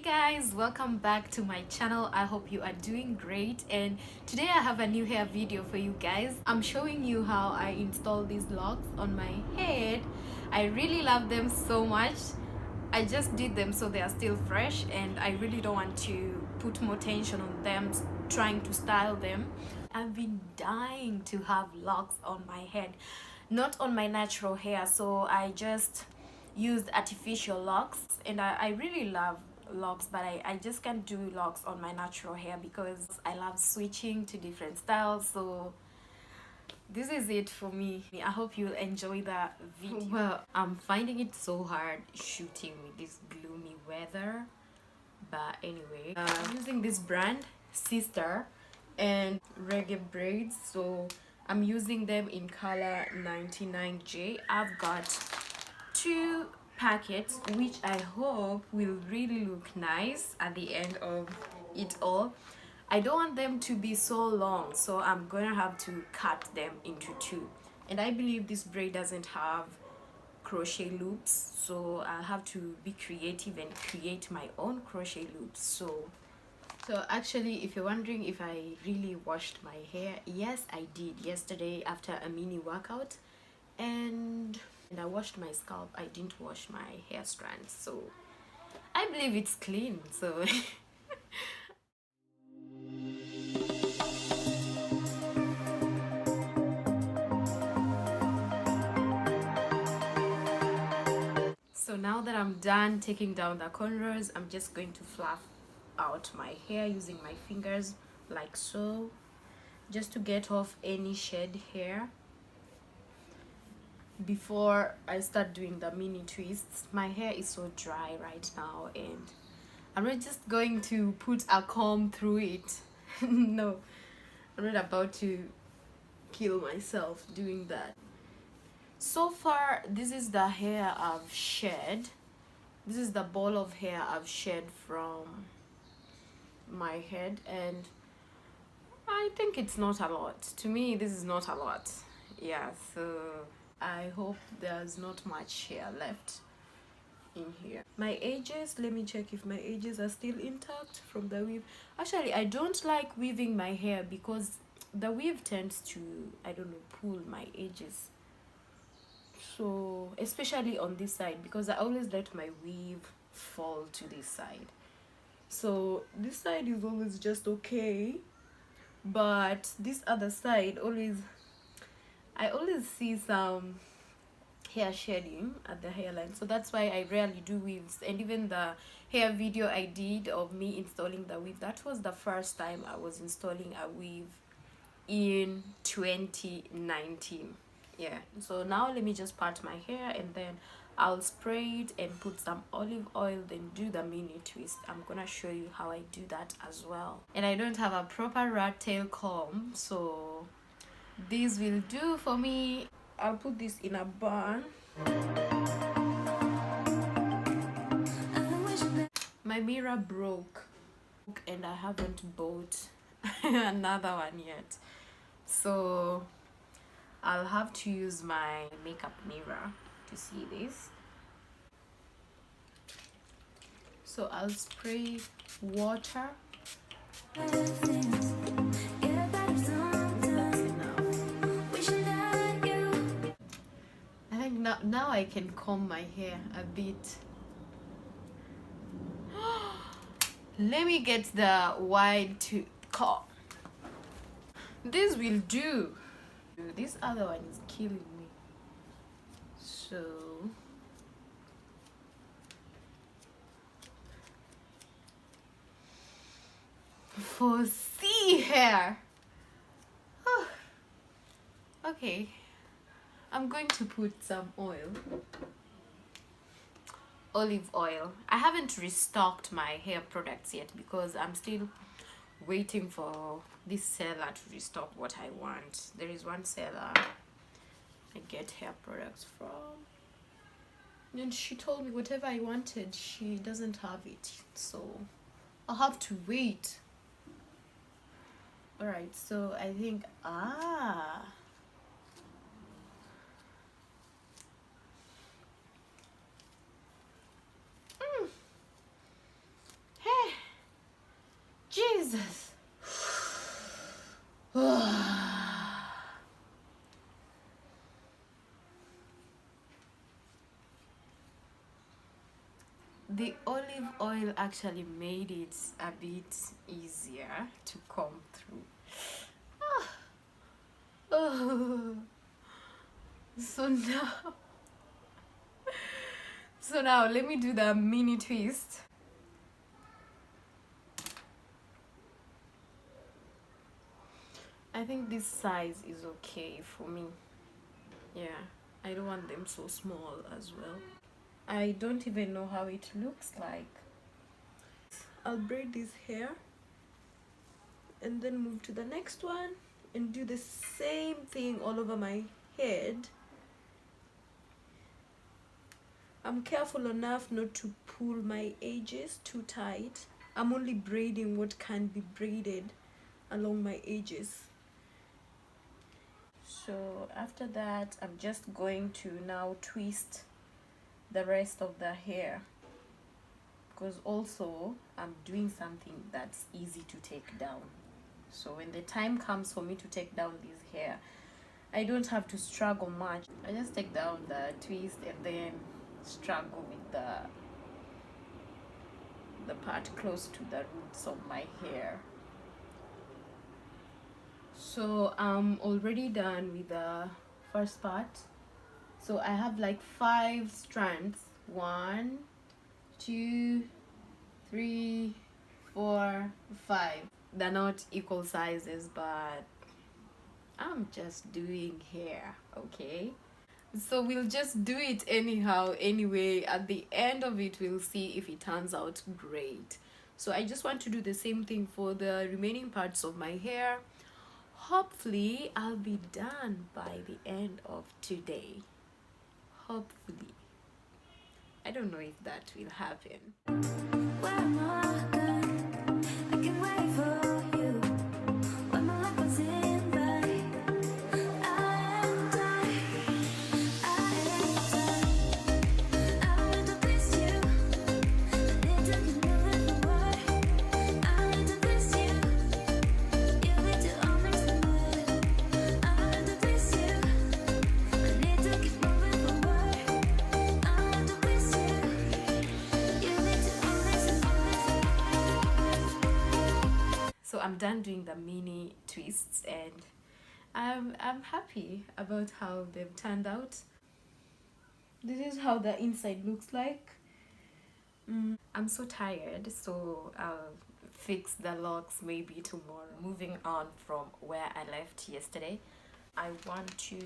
Guys, welcome back to my channel. I hope you are doing great, and today I have a new hair video for you guys. I'm showing you how I install these locks on my head. I really love them so much. I just did them so they are still fresh, and I really don't want to put more tension on them trying to style them. I've been dying to have locks on my head, not on my natural hair, so I just used artificial locks, and I really love locks, but I just can't do locks on my natural hair because I love switching to different styles. So this is it for me. I hope you'll enjoy the video. Well, I'm finding it so hard shooting with this gloomy weather, but anyway, I'm using this brand Sister and Reggae braids, so I'm using them in color 99J. I've got two packets, which I hope will really look nice at the end of it all. I don't want them to be so long, so I'm gonna have to cut them into two, and I believe this braid doesn't have crochet loops, so I'll have to be creative and create my own crochet loops. So actually, if you're wondering if I really washed my hair, yes, I did yesterday after a mini workout, and I washed my scalp. I didn't wash my hair strands, so I believe it's clean. So so now that I'm done taking down the cornrows, I'm just going to fluff out my hair using my fingers like so, just to get off any shed hair before I start doing the mini twists. My hair is so dry right now, and I'm not just going to put a comb through it. No, I'm not about to kill myself doing that. So far, this is the hair I've shed. This is the ball of hair I've shed from my head, and I think it's not a lot. To me, this is not a lot. Yeah, so I hope there's not much hair left in here. My edges, let me check if my edges are still intact from the weave. Actually, I don't like weaving my hair because the weave tends to, I don't know, pull my edges. So especially on this side, because I always let my weave fall to this side. So this side is always just okay, but this other side I always see some hair shedding at the hairline, so that's why I rarely do weaves. And even the hair video I did of me installing the weave, that was the first time I was installing a weave in 2019. Yeah, so now let me just part my hair, and then I'll spray it and put some olive oil, then do the mini twist. I'm gonna show you how I do that as well. And I don't have a proper rat tail comb, so this will do for me. I'll put this in a bun. My mirror broke, and I haven't bought another one yet, so I'll have to use my makeup mirror to see this. So I'll spray water. I think now I can comb my hair a bit. Let me get the wide to comb. This will do. This other one is killing me. So for C hair. Oh, okay, I'm going to put some olive oil. I haven't restocked my hair products yet because I'm still waiting for this seller to restock what I want. There is one seller I get hair products from, and she told me whatever I wanted, she doesn't have it, so I'll have to wait. All right, so I think the olive oil actually made it a bit easier to comb through. Oh, so now, so now let me do the mini twist. I think this size is okay for me. Yeah, I don't want them so small as well. I don't even know how it looks like. I'll braid this hair and then move to the next one and do the same thing all over my head. I'm careful enough not to pull my edges too tight. I'm only braiding what can be braided along my edges. So after that, I'm just going to now twist the rest of the hair, because also I'm doing something that's easy to take down. So when the time comes for me to take down this hair, I don't have to struggle much. I just take down the twist and then struggle with the part close to the roots of my hair. So I'm already done with the first part. So I have like 5 strands. 1, 2, 3, 4, 5. They're not equal sizes, but I'm just doing hair, okay? So we'll just do it anyhow anyway. At the end of it, we'll see if it turns out great. So I just want to do the same thing for the remaining parts of my hair. Hopefully I'll be done by the end of today. Hopefully. I don't know if that will happen. So I'm done doing the mini twists and I'm happy about how they've turned out. This is how the inside looks like. I'm so tired, so I'll fix the locks maybe tomorrow. Moving on from where I left yesterday, I want to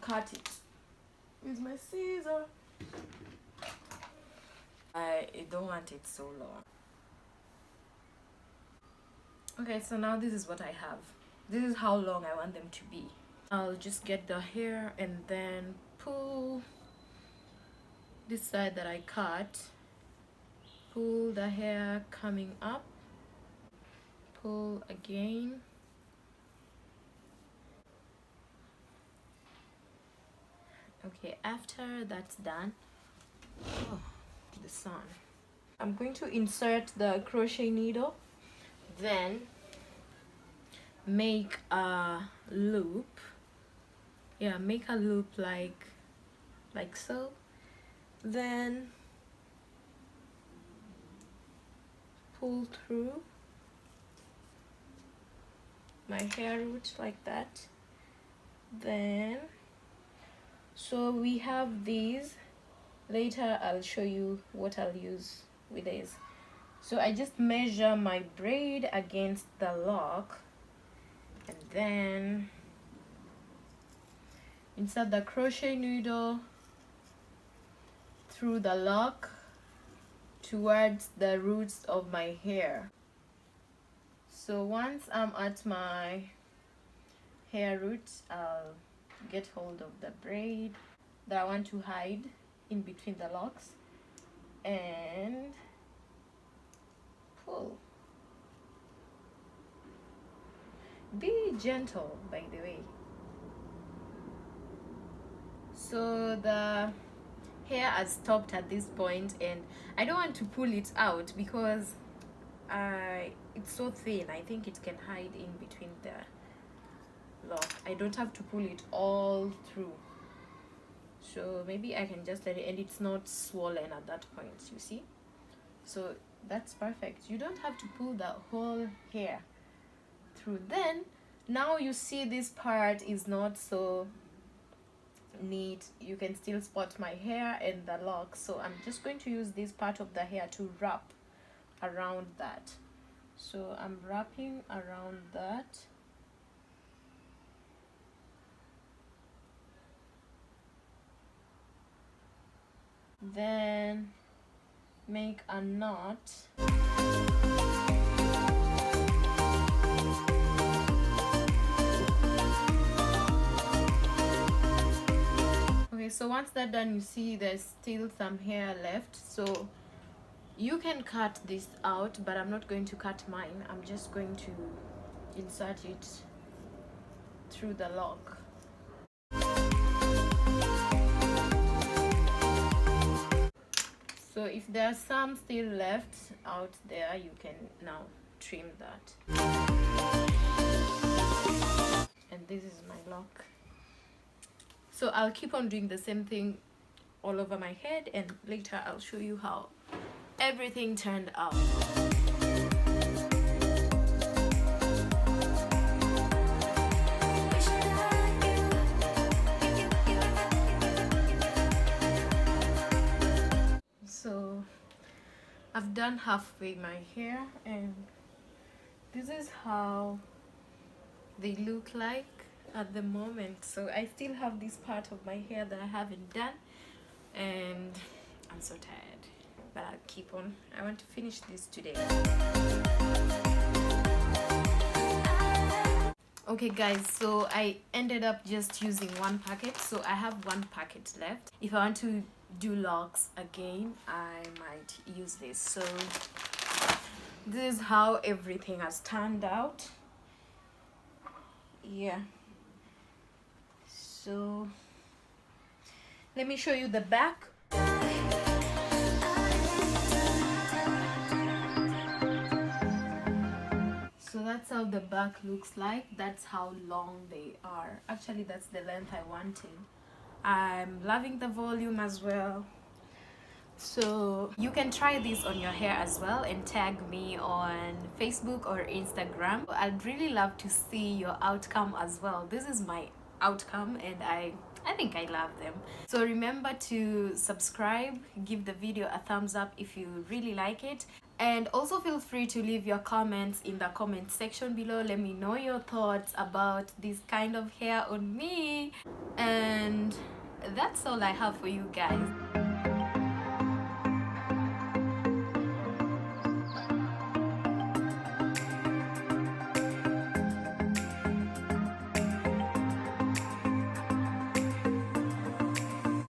cut it with my scissor. I don't want it so long. Okay, so now this is what I have. This is how long I want them to be. I'll just get the hair and then pull this side that I cut, pull the hair coming up, pull again, okay. After that's done, oh, the sun, I'm going to insert the crochet needle, then make a loop. Yeah, make a loop like so, then pull through my hair root like that. Then so we have these. Later I'll show you what I'll use with these. So I just measure my braid against the lock and then insert the crochet needle through the lock towards the roots of my hair. So once I'm at my hair root, I'll get hold of the braid that I want to hide in between the locks and pull. Be gentle, by the way. So the hair has stopped at this point and I don't want to pull it out because it's so thin. I think it can hide in between the lock. I don't have to pull it all through. So maybe I can just let it, and it's not swollen at that point, you see. So that's perfect. You don't have to pull the whole hair through. Then now you see this part is not so neat. You can still spot my hair and the locks, so I'm just going to use this part of the hair to wrap around that. So I'm wrapping around that. Then make a knot. Okay, so once that's done, you see there's still some hair left, so you can cut this out, but I'm not going to cut mine. I'm just going to insert it through the lock. So if there are some still left out there, you can now trim that. And this is my lock. So I'll keep on doing the same thing all over my head, and later I'll show you how everything turned out. So I've done halfway my hair, and this is how they look like at the moment. So I still have this part of my hair that I haven't done, and I'm so tired, but I'll keep on. I want to finish this today. Okay guys, so I ended up just using one packet, so I have one packet left. If I want to do locks again, I might use this. So this is how everything has turned out. Yeah, so let me show you the back. So that's how the back looks like. That's how long they are. Actually, that's the length I wanted. I'm loving the volume as well. So you can try this on your hair as well and tag me on Facebook or Instagram. I'd really love to see your outcome as well. This is my outcome, and I think I love them. So remember to subscribe, give the video a thumbs up if you really like it, and also feel free to leave your comments in the comment section below. Let me know your thoughts about this kind of hair on me, and that's all I have for you guys.